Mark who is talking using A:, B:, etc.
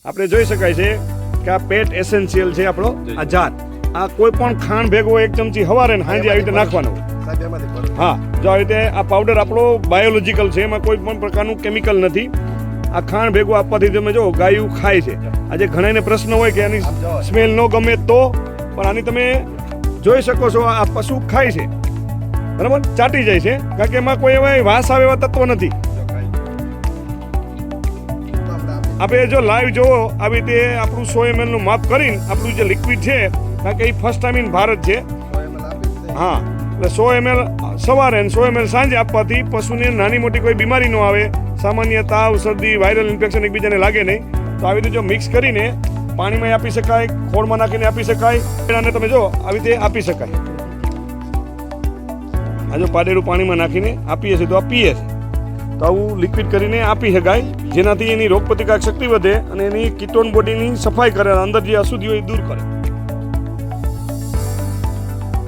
A: આપણે જોઈ શકાય છે કે આ પેટ એસેન્શિયલ છે આપણો આ જાત. આ કોઈ પણ ખાંડ ભેગો 1 ચમચી હવારે ને સાંજે આવી રીતે નાખવાનો. હા, જો આવી રીતે આ પાવડર આપણો બાયોલોજિકલ છે, એમાં કોઈ પણ પ્રકારનું કેમિકલ નથી. આ ખાંડ ભેગું આપવાથી તમે જો ગાયું ખાય છે. આજે ઘણાને પ્રશ્ન હોય કે આની સ્મેલ ન ગમે તો, પણ આની તમે જોઈ શકો છો આ પશુ ખાય છે, બરાબર, ચાટી જાય છે, કારણ કે એમાં કોઈ એવા વાસ આવે એવા તત્વ નથી. આપણે જો લાઈવ જોવો આવી રીતે આપણું 100 ml નું માપ કરીને આપણું જે લિક્વિડ છે, કારણ કે એ ફર્સ્ટ ટાઈમ ઇન ભારત છે. હા, એટલે 100 ml સવારે અને 100 ml સાંજે આપવાથી પશુને નાની મોટી કોઈ બીમારી ન આવે. સામાન્ય તાવ, શરદી, વાયરલ ઇન્ફેક્શન એકબીજાને લાગે નહીં. તો આવી રીતે જો મિક્સ કરીને પાણીમાં આપી શકાય, ખોળમાં નાખીને આપી શકાય, અને તમે જો આવી રીતે આપી શકાય. આ જો પાડેરું પાણીમાં નાખીને આપીએ છીએ તો આ પીએ છે. તો આવું લિક્વિડ કરીને આપી શકાય, જેનાથી એની રોગપ્રતિકારક શક્તિ વધે અને એની કીટોન બોડીની સફાઈ કરે, અંદર જે અશુદ્ધિ હોય એ દૂર કરે.